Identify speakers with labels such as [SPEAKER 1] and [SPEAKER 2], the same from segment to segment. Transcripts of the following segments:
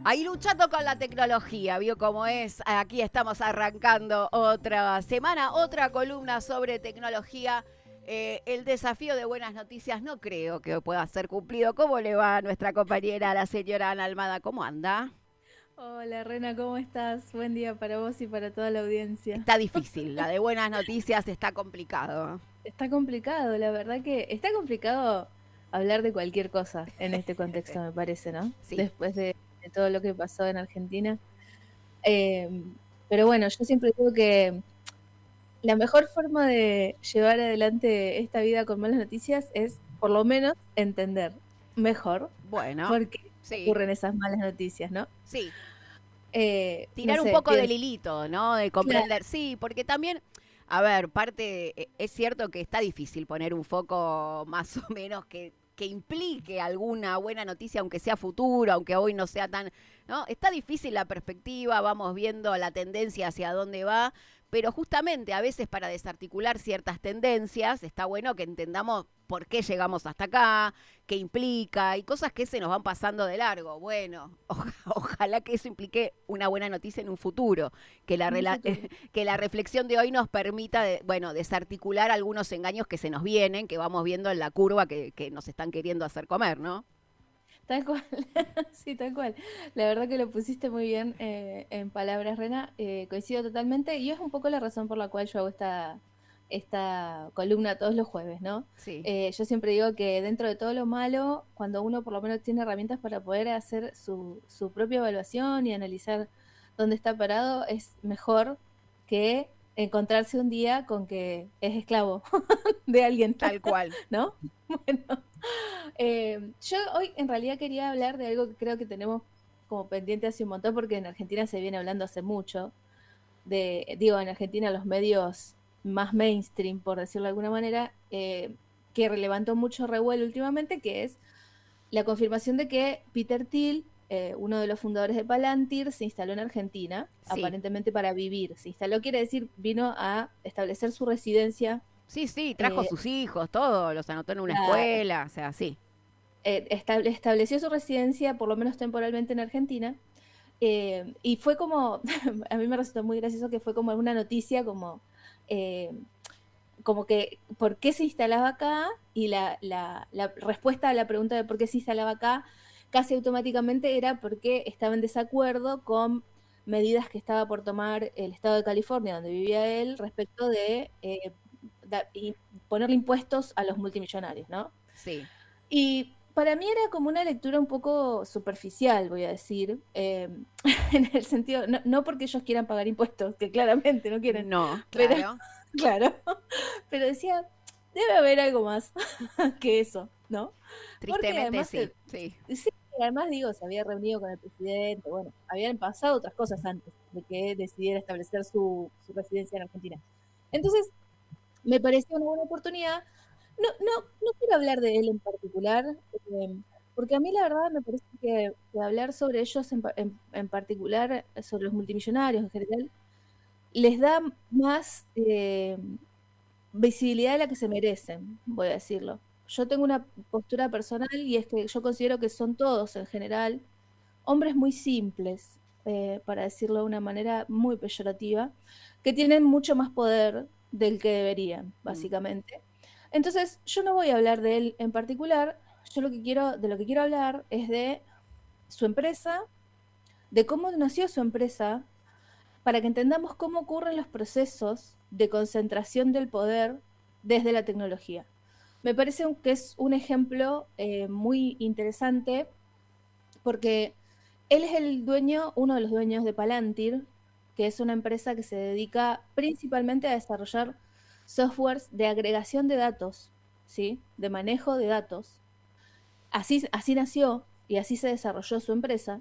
[SPEAKER 1] Ahí luchando con la tecnología, ¿vio cómo es? Aquí estamos arrancando otra semana, otra columna sobre tecnología. El desafío de buenas noticias no creo que pueda ser cumplido. ¿Cómo le va a nuestra compañera, la señora Ana Almada? ¿Cómo anda?
[SPEAKER 2] Hola Rena, ¿cómo estás? Buen día para vos y para toda la audiencia.
[SPEAKER 1] Está difícil, la de buenas noticias está complicado.
[SPEAKER 2] Está complicado, la verdad que está complicado hablar de cualquier cosa en este contexto, me parece, ¿no?
[SPEAKER 1] Sí.
[SPEAKER 2] Después de todo lo que pasó en Argentina. Eh, pero bueno, yo siempre digo que la mejor forma de llevar adelante esta vida con malas noticias es por lo menos entender mejor
[SPEAKER 1] Bueno,
[SPEAKER 2] por qué
[SPEAKER 1] sí,
[SPEAKER 2] ocurren esas malas noticias, ¿no?
[SPEAKER 1] sí.
[SPEAKER 2] No
[SPEAKER 1] Tirar un
[SPEAKER 2] sé,
[SPEAKER 1] poco del
[SPEAKER 2] pienso,
[SPEAKER 1] hilito, ¿no? De comprender.
[SPEAKER 2] claro,
[SPEAKER 1] Sí, porque también, a ver, es cierto que está difícil poner un foco más o menos que implique alguna buena noticia, aunque sea futuro, aunque hoy no sea tan, ¿no? Está difícil la perspectiva, vamos viendo la tendencia hacia dónde va, pero justamente a veces para desarticular ciertas tendencias está bueno que entendamos por qué llegamos hasta acá, qué implica y cosas que se nos van pasando de largo. Bueno, ojalá que eso implique una buena noticia en un futuro, que
[SPEAKER 2] en un futuro.
[SPEAKER 1] que la reflexión de hoy nos permita, bueno, desarticular algunos engaños que se nos vienen, que vamos viendo en la curva que nos están queriendo hacer comer, ¿no?
[SPEAKER 2] Tal cual, sí, tal cual. La verdad que lo pusiste muy bien en palabras, Rena. Coincido totalmente y es un poco la razón por la cual yo hago esta columna todos los jueves, ¿no?
[SPEAKER 1] Sí.
[SPEAKER 2] Yo siempre digo que dentro de todo lo malo, cuando uno por lo menos tiene herramientas para poder hacer su propia evaluación y analizar dónde está parado, es mejor que encontrarse un día con que es esclavo de alguien,
[SPEAKER 1] Tal cual.
[SPEAKER 2] ¿no? Bueno. Yo hoy en realidad quería hablar de algo que creo que tenemos como pendiente hace un montón, porque en Argentina se viene hablando hace mucho, digo, en Argentina los medios más mainstream, por decirlo de alguna manera, que levantó mucho revuelo últimamente, que es la confirmación de que Peter Thiel, uno de los fundadores de Palantir, se instaló en Argentina,
[SPEAKER 1] Sí.
[SPEAKER 2] aparentemente para vivir. Se instaló quiere decir vino a establecer su residencia.
[SPEAKER 1] Sí, sí, trajo a
[SPEAKER 2] eh,
[SPEAKER 1] sus hijos, todo, los anotó en una
[SPEAKER 2] claro,
[SPEAKER 1] escuela, o sea, sí.
[SPEAKER 2] estableció su residencia, por lo menos temporalmente, en Argentina. Y fue como, a mí me resultó muy gracioso que fue como una noticia eh, como que por qué se instalaba acá y la respuesta a la pregunta de por qué se instalaba acá casi automáticamente era porque estaba en desacuerdo con medidas que estaba por tomar el estado de California, donde vivía él, respecto de ponerle impuestos a los multimillonarios, ¿no?
[SPEAKER 1] Sí.
[SPEAKER 2] Y para mí era como una lectura un poco superficial, voy a decir, en el sentido, no porque ellos quieran pagar impuestos, que claramente no quieren,
[SPEAKER 1] No,
[SPEAKER 2] pero
[SPEAKER 1] claro.
[SPEAKER 2] claro, pero decía, debe haber algo más que eso, ¿no? Porque
[SPEAKER 1] Tristemente
[SPEAKER 2] además,
[SPEAKER 1] sí, sí.
[SPEAKER 2] sí, además digo, se había reunido con el presidente, bueno, habían pasado otras cosas antes de que decidiera establecer su residencia en Argentina. Entonces, me pareció una buena oportunidad. No quiero hablar de él en particular, porque a mí la verdad me parece que hablar sobre ellos en particular, sobre los multimillonarios en general, les da más visibilidad de la que se merecen, voy a decirlo. Yo tengo una postura personal y es que yo considero que son todos en general hombres muy simples, para decirlo de una manera muy peyorativa, que tienen mucho más poder del que deberían,
[SPEAKER 1] Mm.
[SPEAKER 2] básicamente. Entonces, yo no voy a hablar de él en particular, yo de lo que quiero hablar es de su empresa, de cómo nació su empresa, para que entendamos cómo ocurren los procesos de concentración del poder desde la tecnología. Me parece que es un ejemplo muy interesante porque él es el dueño, uno de los dueños de Palantir, que es una empresa que se dedica principalmente a desarrollar softwares de agregación de datos, ¿sí? De manejo de datos. Así nació y así se desarrolló su empresa.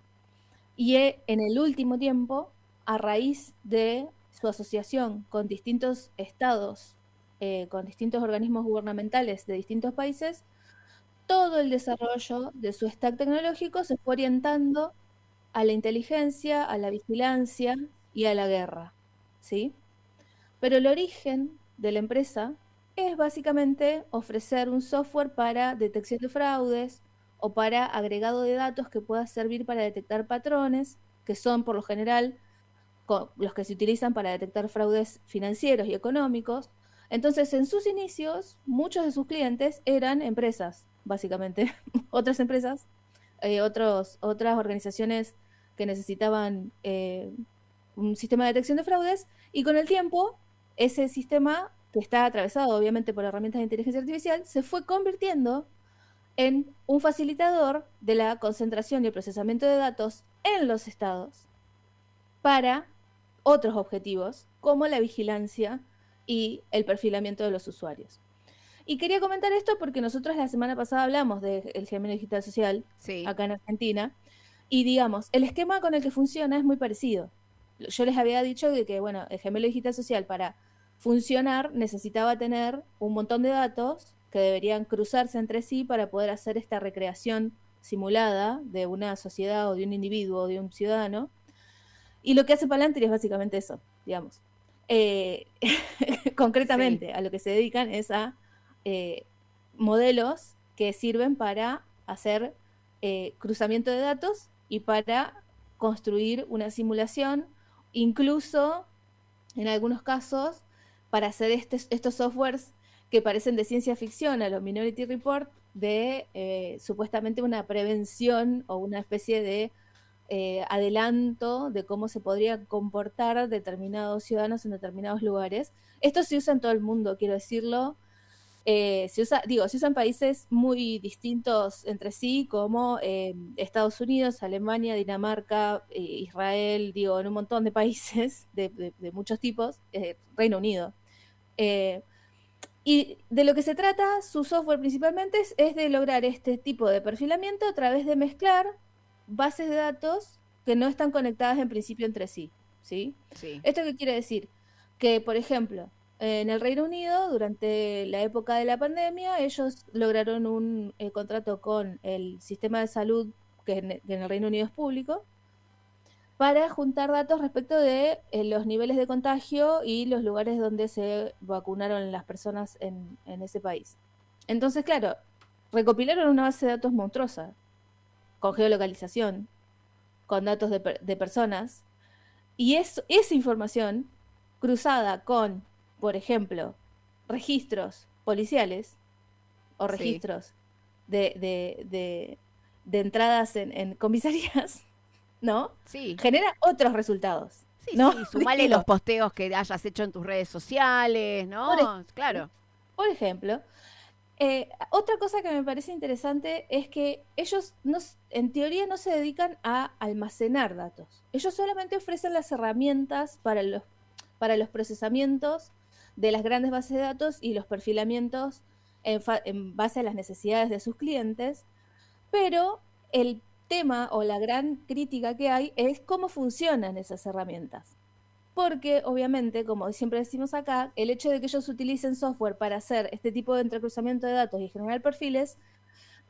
[SPEAKER 2] Y en el último tiempo, a raíz de su asociación con distintos estados, con distintos organismos gubernamentales de distintos países, todo el desarrollo de su stack tecnológico se fue orientando a la inteligencia, a la vigilancia y a la guerra, ¿sí? Pero el origen de la empresa es básicamente ofrecer un software para detección de fraudes o para agregado de datos que pueda servir para detectar patrones, que son por lo general los que se utilizan para detectar fraudes financieros y económicos. Entonces, en sus inicios, muchos de sus clientes eran empresas, básicamente, otras empresas, otras organizaciones que necesitaban un sistema de detección de fraudes, y con el tiempo, ese sistema, que está atravesado obviamente por herramientas de inteligencia artificial, se fue convirtiendo en un facilitador de la concentración y el procesamiento de datos en los estados para otros objetivos, como la vigilancia y el perfilamiento de los usuarios. Y quería comentar esto porque nosotros la semana pasada hablamos del gemelo digital social,
[SPEAKER 1] Sí.
[SPEAKER 2] acá en Argentina, y digamos, el esquema con el que funciona es muy parecido. Yo les había dicho que bueno, el gemelo digital social para funcionar necesitaba tener un montón de datos que deberían cruzarse entre sí para poder hacer esta recreación simulada de una sociedad o de un individuo o de un ciudadano. Y lo que hace Palantir es básicamente eso, digamos. Concretamente,
[SPEAKER 1] Sí.
[SPEAKER 2] a lo que se dedican es a modelos que sirven para hacer cruzamiento de datos y para construir una simulación, incluso en algunos casos para hacer estos softwares que parecen de ciencia ficción a los Minority Report, de supuestamente una prevención o una especie de adelanto de cómo se podrían comportar determinados ciudadanos en determinados lugares. Esto se usa en todo el mundo, quiero decirlo. Se usa en países muy distintos entre sí, como Estados Unidos, Alemania, Dinamarca, Israel, digo, en un montón de países de muchos tipos, Reino Unido. Y de lo que se trata, su software principalmente es de lograr este tipo de perfilamiento a través de mezclar bases de datos que no están conectadas en principio entre sí, ¿sí?
[SPEAKER 1] Sí.
[SPEAKER 2] ¿Esto qué quiere decir? Que, por ejemplo, en el Reino Unido, durante la época de la pandemia, ellos lograron un contrato con el sistema de salud, que en el Reino Unido es público, para juntar datos respecto de los niveles de contagio y los lugares donde se vacunaron las personas en ese país. Entonces, claro, recopilaron una base de datos monstruosa, con geolocalización, con datos de personas, y esa información cruzada con, por ejemplo, registros policiales o
[SPEAKER 1] Sí.
[SPEAKER 2] registros de entradas en comisarías, ¿no?
[SPEAKER 1] Sí.
[SPEAKER 2] Genera otros resultados,
[SPEAKER 1] Sí,
[SPEAKER 2] ¿no?
[SPEAKER 1] sí, sumale
[SPEAKER 2] Digo,
[SPEAKER 1] los posteos que hayas hecho en tus redes sociales,
[SPEAKER 2] por
[SPEAKER 1] ¿no?
[SPEAKER 2] ejemplo,
[SPEAKER 1] Claro.
[SPEAKER 2] por ejemplo, otra cosa que me parece interesante es que ellos, en teoría, no se dedican a almacenar datos. Ellos solamente ofrecen las herramientas para los procesamientos de las grandes bases de datos y los perfilamientos en base a las necesidades de sus clientes, pero el tema o la gran crítica que hay es cómo funcionan esas herramientas. Porque, obviamente, como siempre decimos acá, el hecho de que ellos utilicen software para hacer este tipo de entrecruzamiento de datos y generar perfiles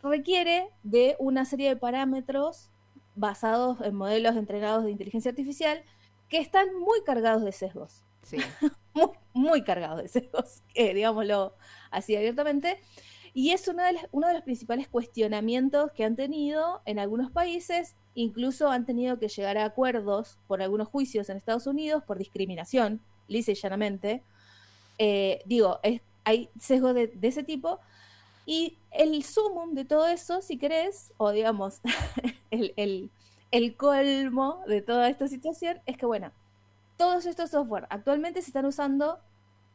[SPEAKER 2] requiere de una serie de parámetros basados en modelos entrenados de inteligencia artificial que están muy cargados de sesgos,
[SPEAKER 1] Sí.
[SPEAKER 2] muy, muy cargados de sesgos, digámoslo así abiertamente. Y es uno de los principales cuestionamientos que han tenido en algunos países. Incluso han tenido que llegar a acuerdos por algunos juicios en Estados Unidos por discriminación, lisa y llanamente. Hay sesgos de ese tipo. Y el sumum de todo eso, si querés, o digamos, el, el, el colmo de toda esta situación, es que, bueno, todos estos software actualmente se están usando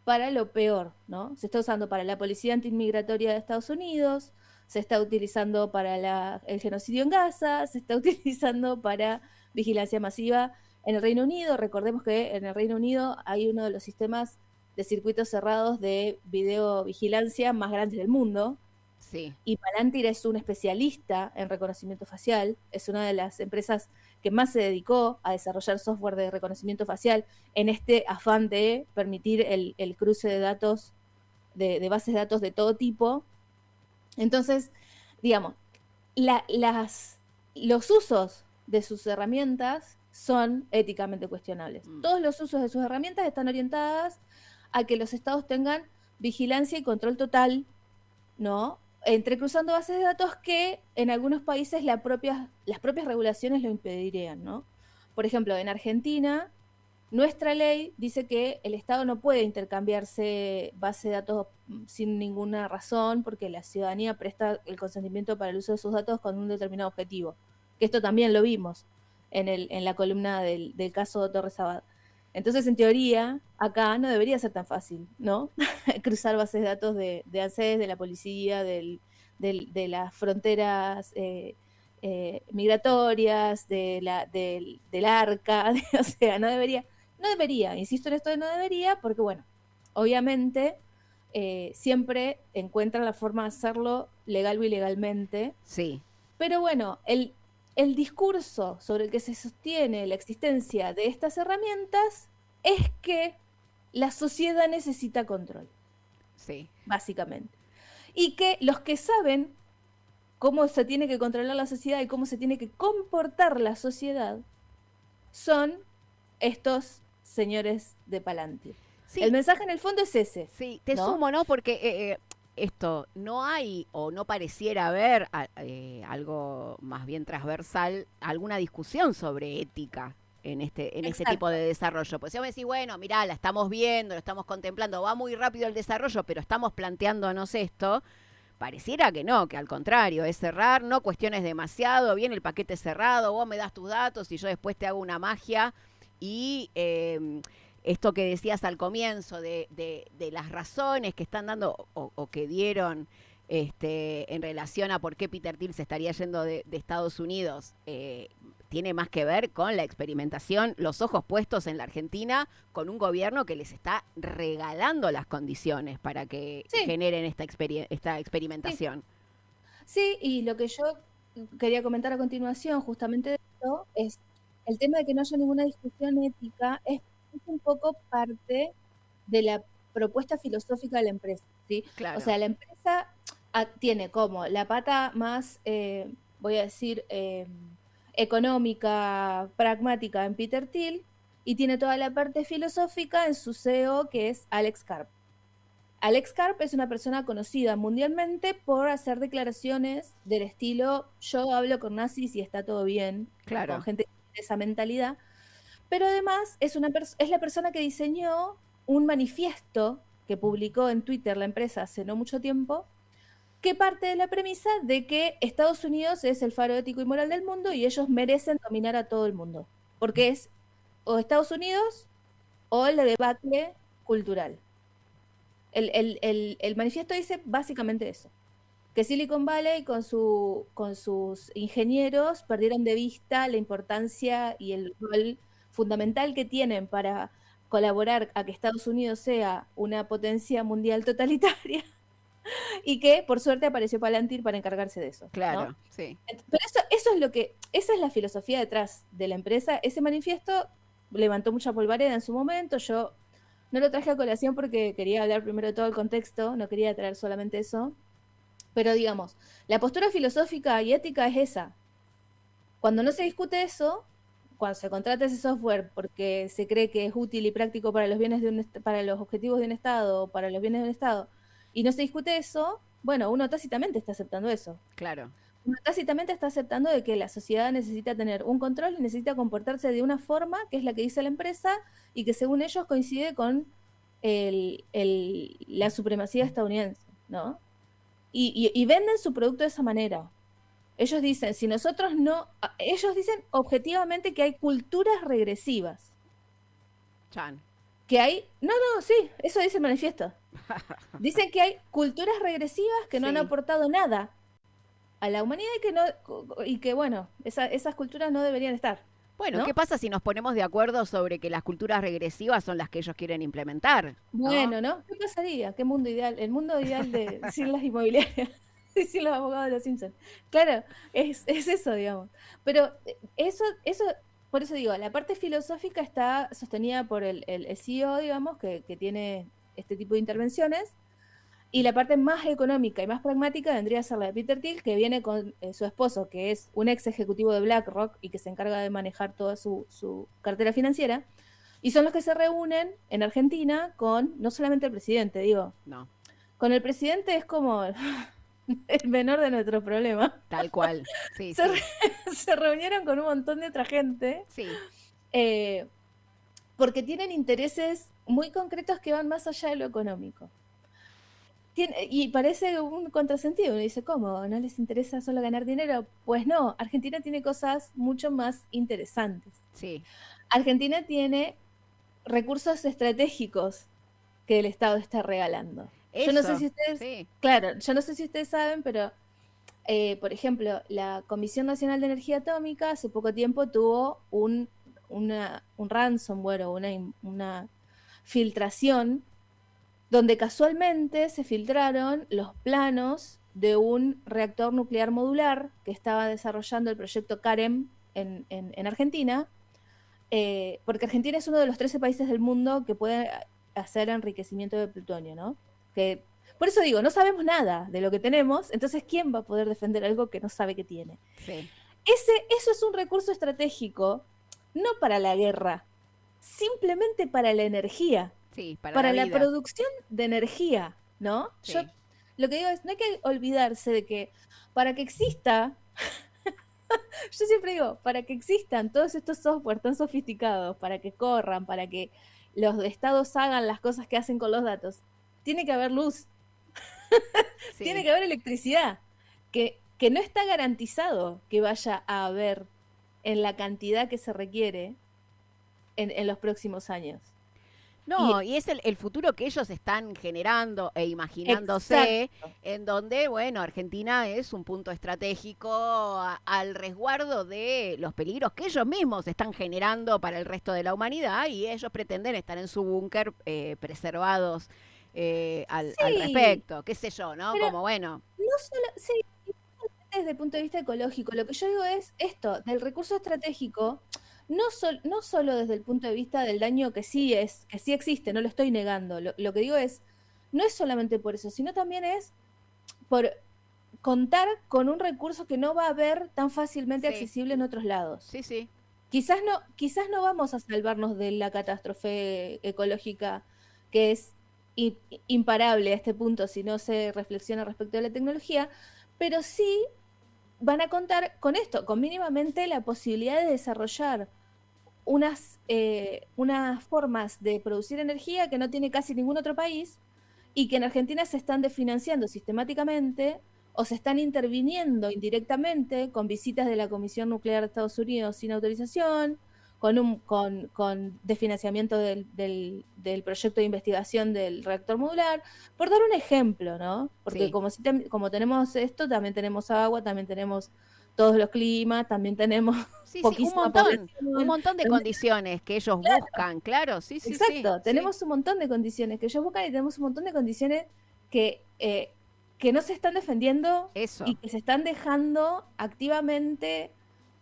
[SPEAKER 2] para lo peor, ¿no? Se está usando para la policía antiinmigratoria de Estados Unidos, se está utilizando para el genocidio en Gaza, se está utilizando para vigilancia masiva en el Reino Unido. Recordemos que en el Reino Unido hay uno de los sistemas de circuitos cerrados de videovigilancia más grandes del mundo,
[SPEAKER 1] Sí.
[SPEAKER 2] y Palantir es un especialista en reconocimiento facial, es una de las empresas que más se dedicó a desarrollar software de reconocimiento facial en este afán de permitir el cruce de datos, de bases de datos de todo tipo. Entonces, digamos, los usos de sus herramientas son éticamente cuestionables.
[SPEAKER 1] Mm.
[SPEAKER 2] Todos los usos de sus herramientas están orientadas a que los estados tengan vigilancia y control total, ¿no? entrecruzando bases de datos que en algunos países las propias regulaciones lo impedirían, ¿no? Por ejemplo, en Argentina, nuestra ley dice que el Estado no puede intercambiarse base de datos sin ninguna razón, porque la ciudadanía presta el consentimiento para el uso de sus datos con un determinado objetivo. Que esto también lo vimos en la columna del caso Torres Abad. Entonces, en teoría, acá no debería ser tan fácil, ¿no? Cruzar bases de datos de ANSES, de la policía, de las fronteras migratorias, del ARCA, o sea, no debería, insisto en esto de no debería, porque bueno, obviamente siempre encuentran la forma de hacerlo legal o ilegalmente.
[SPEAKER 1] Sí.
[SPEAKER 2] Pero bueno, el discurso sobre el que se sostiene la existencia de estas herramientas es que la sociedad necesita control.
[SPEAKER 1] Sí.
[SPEAKER 2] Básicamente. Y que los que saben cómo se tiene que controlar la sociedad y cómo se tiene que comportar la sociedad son estos señores de Palantir. Sí. El mensaje en el fondo es ese.
[SPEAKER 1] Sí, te sumo, ¿no? Porque esto, no hay o no pareciera haber algo más bien transversal, alguna discusión sobre ética en este tipo de desarrollo. Pues si vos me decís, bueno, mirá, la estamos viendo, lo estamos contemplando, va muy rápido el desarrollo, pero estamos planteándonos esto, pareciera que no, que al contrario, es cerrar, no cuestiones demasiado, viene el paquete cerrado, vos me das tus datos y yo después te hago una magia y... esto que decías al comienzo de las razones que están dando o que dieron en relación a por qué Peter Thiel se estaría yendo de Estados Unidos, tiene más que ver con la experimentación, los ojos puestos en la Argentina con un gobierno que les está regalando las condiciones para que generen esta experimentación.
[SPEAKER 2] Sí, y lo que yo quería comentar a continuación justamente de esto es el tema de que no haya ninguna discusión ética es un poco parte de la propuesta filosófica de la empresa, ¿sí?
[SPEAKER 1] Claro.
[SPEAKER 2] O sea, la empresa tiene como la pata más, voy a decir, económica, pragmática en Peter Thiel, y tiene toda la parte filosófica en su CEO, que es Alex Karp. Alex Karp es una persona conocida mundialmente por hacer declaraciones del estilo, yo hablo con nazis y está todo bien,
[SPEAKER 1] claro,
[SPEAKER 2] con gente de esa mentalidad. Pero además es la persona que diseñó un manifiesto que publicó en Twitter la empresa hace no mucho tiempo, que parte de la premisa de que Estados Unidos es el faro ético y moral del mundo y ellos merecen dominar a todo el mundo, porque es o Estados Unidos o el debacle cultural. El manifiesto dice básicamente eso, que Silicon Valley con sus ingenieros perdieron de vista la importancia y el rol fundamental que tienen para colaborar a que Estados Unidos sea una potencia mundial totalitaria y que por suerte apareció Palantir para encargarse de eso.
[SPEAKER 1] Claro,
[SPEAKER 2] ¿no?
[SPEAKER 1] Sí.
[SPEAKER 2] Pero esa es la filosofía detrás de la empresa. Ese manifiesto levantó mucha polvareda en su momento. Yo no lo traje a colación porque quería hablar primero de todo el contexto, no quería traer solamente eso. Pero digamos, la postura filosófica y ética es esa. Cuando no se discute eso, cuando se contrata ese software porque se cree que es útil y práctico para los bienes para los objetivos de un Estado o para los bienes de un Estado, y no se discute eso, bueno, uno tácitamente está aceptando eso.
[SPEAKER 1] Claro.
[SPEAKER 2] Uno tácitamente está aceptando de que la sociedad necesita tener un control y necesita comportarse de una forma que es la que dice la empresa y que según ellos coincide con la supremacía estadounidense, ¿no? Y venden su producto de esa manera. Ellos dicen, ellos dicen objetivamente que hay culturas regresivas.
[SPEAKER 1] Chan.
[SPEAKER 2] Que hay, sí, eso dice el manifiesto. Dicen que hay culturas regresivas que no han aportado nada a la humanidad y que bueno, esas culturas no deberían estar.
[SPEAKER 1] Bueno,
[SPEAKER 2] ¿no?
[SPEAKER 1] ¿Qué pasa si nos ponemos de acuerdo sobre que las culturas regresivas son las que ellos quieren implementar?
[SPEAKER 2] Bueno, ¿no? ¿Qué pasaría? ¿Qué mundo ideal? El mundo ideal de sin las inmobiliarias, sin los abogados de los Simpsons. Claro, es eso, digamos. Pero eso, por eso digo, la parte filosófica está sostenida por el CEO, digamos, que tiene este tipo de intervenciones, y la parte más económica y más pragmática vendría a ser la de Peter Thiel, que viene con su esposo, que es un ex ejecutivo de BlackRock y que se encarga de manejar toda su cartera financiera, y son los que se reúnen en Argentina con, no solamente el presidente, digo,
[SPEAKER 1] no.
[SPEAKER 2] Con el presidente es como, el menor de nuestros problemas.
[SPEAKER 1] Tal cual. Sí,
[SPEAKER 2] Se,
[SPEAKER 1] sí.
[SPEAKER 2] se reunieron con un montón de otra gente
[SPEAKER 1] Sí,
[SPEAKER 2] eh, porque tienen intereses muy concretos que van más allá de lo económico. Y parece un contrasentido. Uno dice, ¿cómo? ¿No les interesa solo ganar dinero? Pues no, Argentina tiene cosas mucho más interesantes.
[SPEAKER 1] sí.
[SPEAKER 2] Argentina tiene recursos estratégicos que el Estado está regalando. Yo no sé
[SPEAKER 1] Eso,
[SPEAKER 2] si ustedes,
[SPEAKER 1] sí.
[SPEAKER 2] claro, yo no sé si ustedes saben, pero por ejemplo, la Comisión Nacional de Energía Atómica hace poco tiempo tuvo un ransomware o una filtración donde casualmente se filtraron los planos de un reactor nuclear modular que estaba desarrollando el proyecto CAREM en Argentina, porque Argentina es uno de los 13 países del mundo que puede hacer enriquecimiento de plutonio, ¿no? Que, por eso digo, no sabemos nada de lo que tenemos, entonces ¿quién va a poder defender algo que no sabe que tiene?
[SPEAKER 1] Sí,
[SPEAKER 2] Eso es un recurso estratégico, no para la guerra, simplemente para la energía,
[SPEAKER 1] sí, para la
[SPEAKER 2] para la
[SPEAKER 1] vida.
[SPEAKER 2] producción de energía, ¿no? Yo
[SPEAKER 1] Sí.
[SPEAKER 2] lo que digo es, no hay que olvidarse de que para que exista, yo siempre digo, para que existan todos estos software tan sofisticados, para que corran, para que los estados hagan las cosas que hacen con los datos, tiene que haber luz, tiene
[SPEAKER 1] Sí.
[SPEAKER 2] que haber electricidad, que no está garantizado que vaya a haber en la cantidad que se requiere en los próximos años.
[SPEAKER 1] No,
[SPEAKER 2] Y
[SPEAKER 1] y es el futuro que ellos están generando e imaginándose,
[SPEAKER 2] exacto,
[SPEAKER 1] en donde, bueno, Argentina es un punto estratégico al resguardo de los peligros que ellos mismos están generando para el resto de la humanidad y ellos pretenden estar en su búnker preservados al
[SPEAKER 2] sí,
[SPEAKER 1] respecto, qué sé yo, ¿no?
[SPEAKER 2] pero
[SPEAKER 1] Como, bueno,
[SPEAKER 2] no solo, sí, desde el punto de vista ecológico, lo que yo digo es esto, del recurso estratégico, no solo desde el punto de vista del daño que sí existe, no lo estoy negando, lo que digo es, no es solamente por eso, sino también es por contar con un recurso que no va a haber tan fácilmente
[SPEAKER 1] sí,
[SPEAKER 2] accesible en otros lados.
[SPEAKER 1] sí, sí,
[SPEAKER 2] Quizás no vamos a salvarnos de la catástrofe ecológica que es imparable a este punto si no se reflexiona respecto a la tecnología, pero sí van a contar con esto, con mínimamente la posibilidad de desarrollar unas formas de producir energía que no tiene casi ningún otro país y que en Argentina se están desfinanciando sistemáticamente o se están interviniendo indirectamente con visitas de la Comisión Nuclear de Estados Unidos sin autorización, con desfinanciamiento del proyecto de investigación del reactor modular, por dar un ejemplo, ¿no? Porque
[SPEAKER 1] sí.
[SPEAKER 2] como tenemos esto, también tenemos agua, también tenemos todos los climas, también tenemos
[SPEAKER 1] Sí, sí,
[SPEAKER 2] poquísima
[SPEAKER 1] un
[SPEAKER 2] población.
[SPEAKER 1] montón de
[SPEAKER 2] También,
[SPEAKER 1] condiciones que ellos
[SPEAKER 2] claro,
[SPEAKER 1] buscan, claro, sí, sí, sí,
[SPEAKER 2] exacto,
[SPEAKER 1] sí,
[SPEAKER 2] tenemos un montón de condiciones que ellos buscan y tenemos un montón de condiciones que no se están defendiendo
[SPEAKER 1] eso.
[SPEAKER 2] y que se están dejando activamente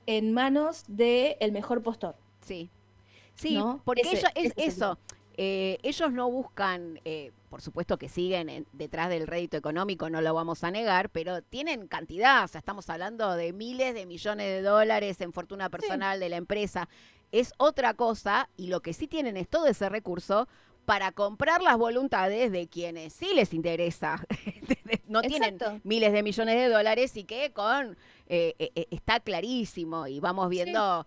[SPEAKER 2] en manos del mejor postor,
[SPEAKER 1] Sí, sí,
[SPEAKER 2] ¿no?
[SPEAKER 1] porque ellos es
[SPEAKER 2] Ese es el
[SPEAKER 1] eso.
[SPEAKER 2] tema.
[SPEAKER 1] Ellos no buscan, por supuesto que siguen detrás del rédito económico, no lo vamos a negar, pero tienen cantidad, o sea, estamos hablando de miles de millones de dólares en fortuna
[SPEAKER 2] Sí,
[SPEAKER 1] personal de la empresa. Es otra cosa y lo que sí tienen es todo ese recurso para comprar las voluntades de quienes sí les interesa. No tienen
[SPEAKER 2] exacto.
[SPEAKER 1] miles de millones de dólares y que con está clarísimo y vamos
[SPEAKER 2] Sí,
[SPEAKER 1] viendo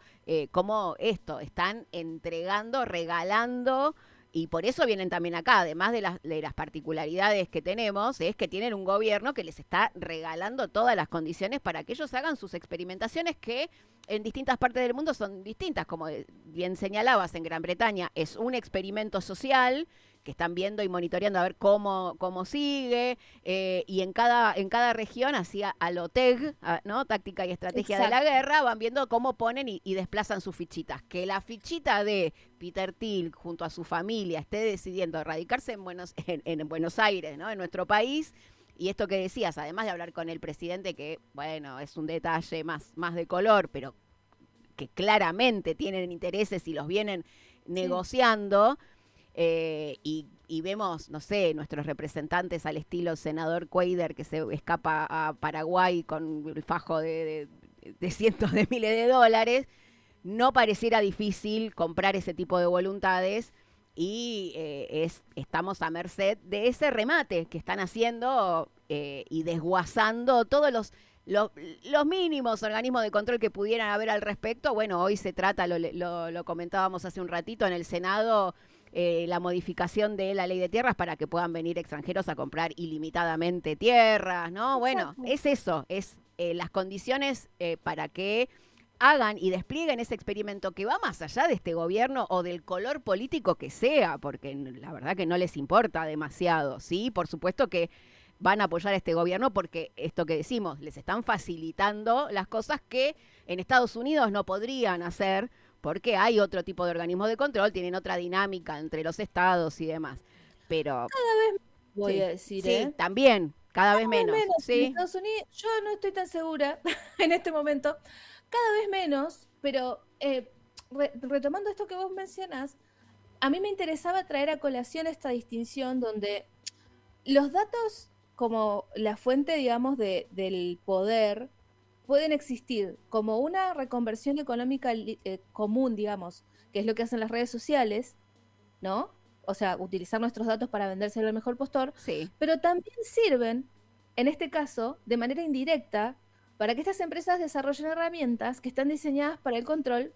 [SPEAKER 1] cómo esto, están entregando, regalando, y por eso vienen también acá, además de las particularidades que tenemos, es que tienen un gobierno que les está regalando todas las condiciones para que ellos hagan sus experimentaciones que en distintas partes del mundo son distintas, como bien señalabas, en Gran Bretaña es un experimento social que están viendo y monitoreando a ver cómo sigue, y en cada región, hacia a lo TEG, ¿no? Táctica y estrategia de la
[SPEAKER 2] exacto.
[SPEAKER 1] guerra, van viendo cómo ponen y desplazan sus fichitas. Que la fichita de Peter Thiel junto a su familia esté decidiendo radicarse en Buenos Aires, ¿no? En nuestro país. Y esto que decías, además de hablar con el presidente, que, bueno, es un detalle más de color, pero que claramente tienen intereses y los vienen
[SPEAKER 2] Sí,
[SPEAKER 1] negociando, y vemos, no sé, nuestros representantes al estilo senador Cuader que se escapa a Paraguay con el fajo de cientos de miles de dólares, no pareciera difícil comprar ese tipo de voluntades y estamos a merced de ese remate que están haciendo y desguazando todos los mínimos organismos de control que pudieran haber al respecto. Bueno, hoy se trata, lo comentábamos hace un ratito en el Senado, la modificación de la ley de tierras para que puedan venir extranjeros a comprar ilimitadamente tierras, ¿no? Bueno,
[SPEAKER 2] Exacto.
[SPEAKER 1] es eso, es las condiciones para que hagan y desplieguen ese experimento que va más allá de este gobierno o del color político que sea, porque la verdad que no les importa demasiado, ¿sí? Por supuesto que van a apoyar a este gobierno porque esto que decimos, les están facilitando las cosas que en Estados Unidos no podrían hacer porque hay otro tipo de organismos de control, tienen otra dinámica entre los estados y demás. Pero
[SPEAKER 2] Voy
[SPEAKER 1] sí,
[SPEAKER 2] a decir,
[SPEAKER 1] sí, también, cada vez
[SPEAKER 2] vez
[SPEAKER 1] menos,
[SPEAKER 2] menos en
[SPEAKER 1] ¿sí?
[SPEAKER 2] Estados Unidos, yo no estoy tan segura en este momento, cada vez menos, pero retomando esto que vos mencionás, a mí me interesaba traer a colación esta distinción donde los datos como la fuente, digamos, del poder pueden existir como una reconversión económica común, digamos, que es lo que hacen las redes sociales, ¿no? O sea, utilizar nuestros datos para vendérselo al mejor postor,
[SPEAKER 1] Sí,
[SPEAKER 2] pero también sirven, en este caso, de manera indirecta, para que estas empresas desarrollen herramientas que están diseñadas para el control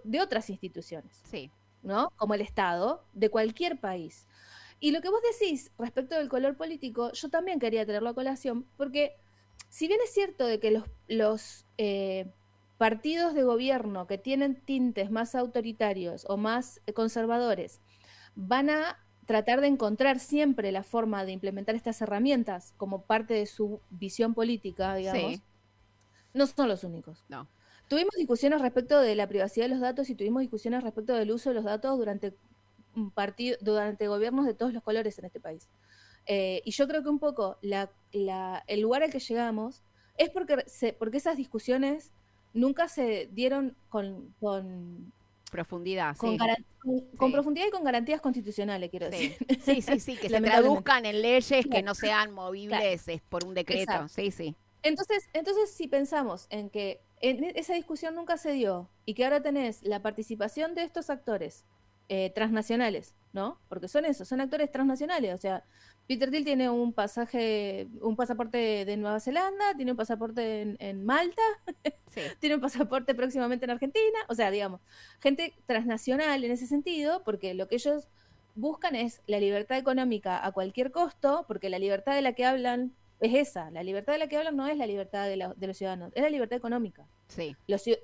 [SPEAKER 2] de otras instituciones,
[SPEAKER 1] sí,
[SPEAKER 2] ¿no? Como el Estado de cualquier país. Y lo que vos decís respecto del color político, yo también quería traerlo a colación, porque si bien es cierto de que los partidos de gobierno que tienen tintes más autoritarios o más conservadores van a tratar de encontrar siempre la forma de implementar estas herramientas como parte de su visión política,
[SPEAKER 1] sí,
[SPEAKER 2] digamos, no son los únicos.
[SPEAKER 1] no,
[SPEAKER 2] Tuvimos discusiones respecto de la privacidad de los datos y tuvimos discusiones respecto del uso de los datos durante gobiernos de todos los colores en este país. Y yo creo que un poco el lugar al que llegamos es porque esas discusiones nunca se dieron
[SPEAKER 1] profundidad,
[SPEAKER 2] con,
[SPEAKER 1] sí,
[SPEAKER 2] con
[SPEAKER 1] sí.
[SPEAKER 2] profundidad y con garantías constitucionales, quiero decir.
[SPEAKER 1] Sí, sí, sí, sí, que se
[SPEAKER 2] Lamentablemente.
[SPEAKER 1] traduzcan en leyes que
[SPEAKER 2] Claro,
[SPEAKER 1] no sean
[SPEAKER 2] claro,
[SPEAKER 1] movibles por un decreto.
[SPEAKER 2] exacto.
[SPEAKER 1] Sí, sí,
[SPEAKER 2] Entonces, si pensamos en que esa discusión nunca se dio y que ahora tenés la participación de estos actores transnacionales, ¿no? Porque son eso, son actores transnacionales. O sea, Peter Thiel tiene un pasaporte de Nueva Zelanda, tiene un pasaporte en Malta,
[SPEAKER 1] sí,
[SPEAKER 2] tiene un pasaporte próximamente en Argentina. O sea, digamos, gente transnacional en ese sentido, porque lo que ellos buscan es la libertad económica a cualquier costo, porque la libertad de la que hablan es esa. La libertad de la que hablan no es la libertad de los ciudadanos, es la libertad económica.
[SPEAKER 1] sí.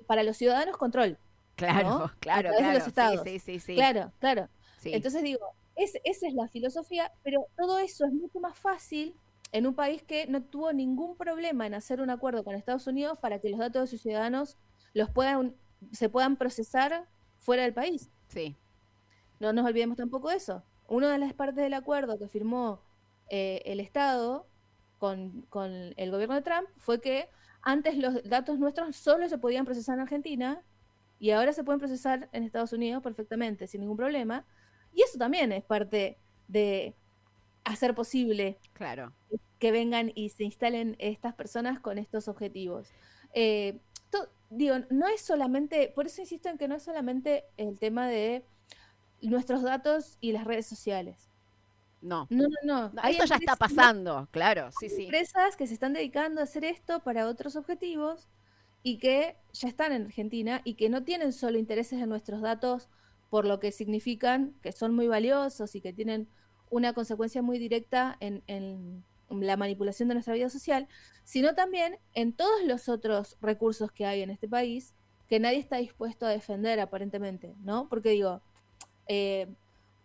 [SPEAKER 2] Para los ciudadanos, control,
[SPEAKER 1] Claro,
[SPEAKER 2] ¿no? A
[SPEAKER 1] claro,
[SPEAKER 2] través de los
[SPEAKER 1] claro. Sí,
[SPEAKER 2] estados.
[SPEAKER 1] sí, sí, sí.
[SPEAKER 2] Claro, claro.
[SPEAKER 1] Sí,
[SPEAKER 2] Entonces digo, esa es la filosofía, pero todo eso es mucho más fácil en un país que no tuvo ningún problema en hacer un acuerdo con Estados Unidos para que los datos de sus ciudadanos se puedan procesar fuera del país.
[SPEAKER 1] sí,
[SPEAKER 2] No nos olvidemos tampoco de eso. Una de las partes del acuerdo que firmó el Estado con el gobierno de Trump fue que antes los datos nuestros solo se podían procesar en Argentina y ahora se pueden procesar en Estados Unidos perfectamente, sin ningún problema. Y eso también es parte de hacer posible
[SPEAKER 1] claro.
[SPEAKER 2] que vengan y se instalen estas personas con estos objetivos. Digo, no es solamente, por eso insisto en que no es solamente el tema de nuestros datos y las redes sociales.
[SPEAKER 1] No.
[SPEAKER 2] No, no, no.
[SPEAKER 1] No, esto ya está pasando, claro, sí,
[SPEAKER 2] Hay
[SPEAKER 1] sí.
[SPEAKER 2] empresas que se están dedicando a hacer esto para otros objetivos y que ya están en Argentina y que no tienen solo intereses en nuestros datos por lo que significan, que son muy valiosos y que tienen una consecuencia muy directa en la manipulación de nuestra vida social, sino también en todos los otros recursos que hay en este país que nadie está dispuesto a defender aparentemente, ¿no? Porque digo, eh,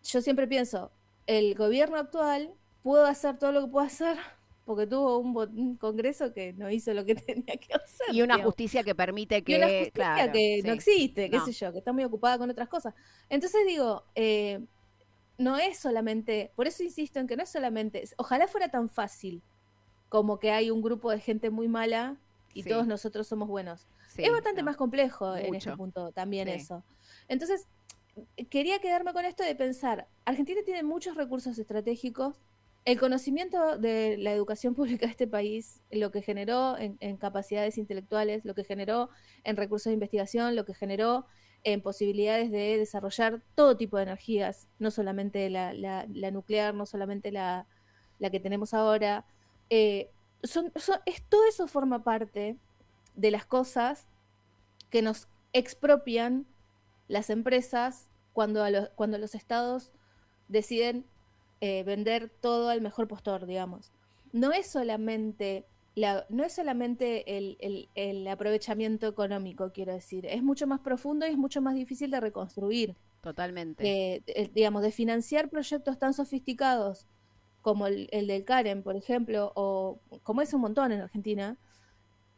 [SPEAKER 2] yo siempre pienso, el gobierno actual pudo hacer todo lo que pudo hacer porque tuvo un Congreso que no hizo lo que tenía que
[SPEAKER 1] Y
[SPEAKER 2] hacer,
[SPEAKER 1] una
[SPEAKER 2] digamos.
[SPEAKER 1] justicia que permite
[SPEAKER 2] Y una
[SPEAKER 1] que,
[SPEAKER 2] justicia
[SPEAKER 1] claro,
[SPEAKER 2] que no
[SPEAKER 1] sí.
[SPEAKER 2] existe, qué sé
[SPEAKER 1] No,
[SPEAKER 2] yo, que está muy ocupada con otras cosas. Entonces digo, no es solamente, por eso insisto en que no es solamente, ojalá fuera tan fácil como que hay un grupo de gente muy mala y todos
[SPEAKER 1] sí,
[SPEAKER 2] nosotros somos buenos. Es
[SPEAKER 1] sí,
[SPEAKER 2] bastante
[SPEAKER 1] no.
[SPEAKER 2] más complejo en este
[SPEAKER 1] Mucho.
[SPEAKER 2] punto también
[SPEAKER 1] Sí,
[SPEAKER 2] eso. Entonces, quería quedarme con esto de pensar, Argentina tiene muchos recursos estratégicos, el conocimiento de la educación pública de este país, lo que generó en capacidades intelectuales, lo que generó en recursos de investigación, lo que generó en posibilidades de desarrollar todo tipo de energías, no solamente la nuclear, no solamente la que tenemos ahora, Todo eso forma parte de las cosas que nos expropian las empresas cuando los estados deciden vender todo al mejor postor, digamos. No es solamente el aprovechamiento económico, quiero decir, es mucho más profundo y es mucho más difícil de reconstruir.
[SPEAKER 1] Totalmente.
[SPEAKER 2] Digamos, de financiar proyectos tan sofisticados como el del Karen, por ejemplo, o como es un montón en Argentina,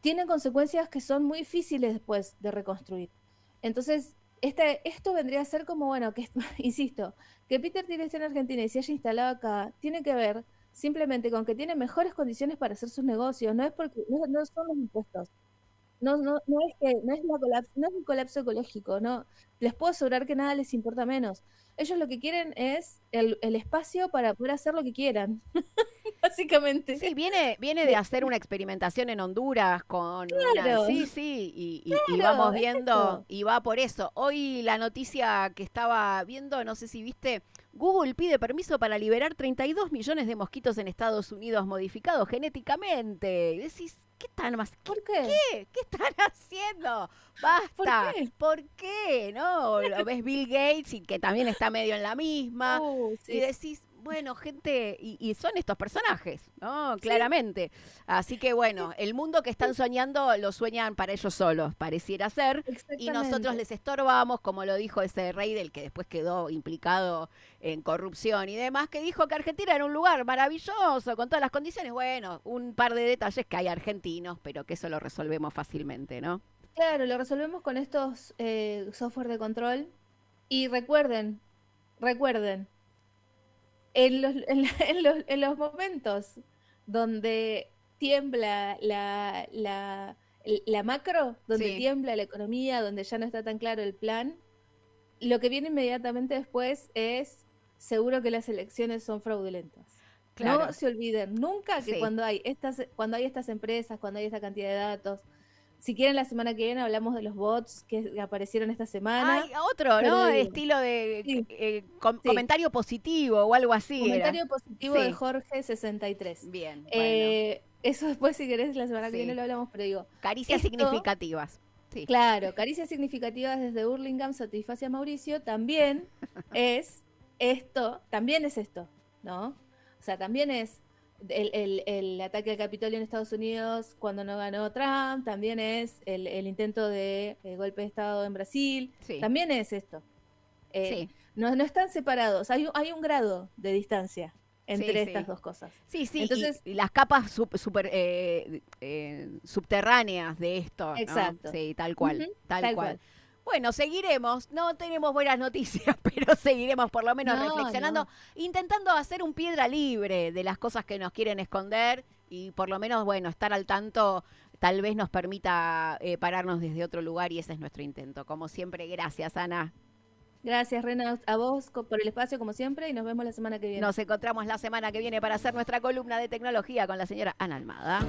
[SPEAKER 2] tienen consecuencias que son muy difíciles después de reconstruir. Entonces, esto vendría a ser como, bueno, que insisto, que Peter Thiel esté en Argentina y se haya instalado acá, tiene que ver simplemente con que tiene mejores condiciones para hacer sus negocios, no es porque no son los impuestos. No es que no es no es un colapso ecológico, no. Les puedo asegurar que nada les importa menos. Ellos lo que quieren es el espacio para poder hacer lo que quieran, básicamente.
[SPEAKER 1] Sí, viene de hacer una experimentación en Honduras con una.
[SPEAKER 2] Claro,
[SPEAKER 1] Sí, sí, y
[SPEAKER 2] claro,
[SPEAKER 1] vamos
[SPEAKER 2] es
[SPEAKER 1] viendo,
[SPEAKER 2] eso.
[SPEAKER 1] y va por eso. Hoy la noticia que estaba viendo, no sé si viste, Google pide permiso para liberar 32 millones de mosquitos en Estados Unidos modificados genéticamente. Y decís, ¿qué están más?
[SPEAKER 2] ¿Por qué?
[SPEAKER 1] ¿Qué están haciendo?
[SPEAKER 2] ¿Por
[SPEAKER 1] Basta.
[SPEAKER 2] qué?
[SPEAKER 1] ¿Por qué? ¿No? Lo ves Bill Gates y que también está medio en la misma. Y
[SPEAKER 2] Sí.
[SPEAKER 1] decís, bueno, gente, y son estos personajes, ¿no?
[SPEAKER 2] Sí,
[SPEAKER 1] Claramente. Así que bueno, el mundo que están soñando lo sueñan para ellos solos, pareciera ser, y nosotros
[SPEAKER 2] exactamente.
[SPEAKER 1] les estorbamos, como lo dijo ese rey del que después quedó implicado en corrupción y demás, que dijo que Argentina era un lugar maravilloso, con todas las condiciones. Bueno, un par de detalles que hay argentinos, pero que eso lo resolvemos fácilmente, ¿no?
[SPEAKER 2] Claro, lo resolvemos con estos software de control. Y recuerden, en los momentos donde tiembla la macro, donde
[SPEAKER 1] Sí,
[SPEAKER 2] tiembla la economía, donde ya no está tan claro el plan, lo que viene inmediatamente después es seguro que las elecciones son fraudulentas. No
[SPEAKER 1] claro,
[SPEAKER 2] se olviden nunca que
[SPEAKER 1] sí.
[SPEAKER 2] cuando hay estas empresas, cuando hay esta cantidad de datos, si quieren la semana que viene hablamos de los bots que aparecieron esta semana,
[SPEAKER 1] Hay otro,
[SPEAKER 2] pero
[SPEAKER 1] ¿no?
[SPEAKER 2] digo,
[SPEAKER 1] Estilo de
[SPEAKER 2] sí, sí,
[SPEAKER 1] comentario positivo o algo así era.
[SPEAKER 2] comentario positivo de
[SPEAKER 1] Sí,
[SPEAKER 2] Jorge 63.
[SPEAKER 1] bien, bueno,
[SPEAKER 2] Eso después si querés la semana que viene
[SPEAKER 1] sí.
[SPEAKER 2] lo hablamos, pero digo,
[SPEAKER 1] Caricias
[SPEAKER 2] esto,
[SPEAKER 1] significativas. Sí,
[SPEAKER 2] claro, caricias significativas desde Hurlingham, Satisface a Mauricio, también es esto, ¿no? O sea, también es el ataque al Capitolio en Estados Unidos cuando no ganó Trump, también es el intento de golpe de Estado en Brasil,
[SPEAKER 1] sí,
[SPEAKER 2] también es esto. Eh,
[SPEAKER 1] sí,
[SPEAKER 2] no están separados, hay un grado de distancia
[SPEAKER 1] sí,
[SPEAKER 2] entre estas
[SPEAKER 1] sí.
[SPEAKER 2] dos cosas.
[SPEAKER 1] Sí, sí,
[SPEAKER 2] Entonces,
[SPEAKER 1] y las capas subterráneas de esto, ¿no?
[SPEAKER 2] exacto.
[SPEAKER 1] Sí, tal cual,
[SPEAKER 2] Ujú,
[SPEAKER 1] tal
[SPEAKER 2] tal
[SPEAKER 1] cual.
[SPEAKER 2] cual.
[SPEAKER 1] Bueno, seguiremos, no tenemos buenas noticias, pero seguiremos por lo menos
[SPEAKER 2] No,
[SPEAKER 1] reflexionando,
[SPEAKER 2] no.
[SPEAKER 1] intentando hacer un piedra libre de las cosas que nos quieren esconder y por lo menos, bueno, estar al tanto tal vez nos permita pararnos desde otro lugar y ese es nuestro intento. Como siempre, gracias, Ana.
[SPEAKER 2] Gracias, Rena, a vos por el espacio como siempre y nos vemos la semana que viene.
[SPEAKER 1] Nos encontramos la semana que viene para hacer nuestra columna de tecnología con la señora Ana Almada.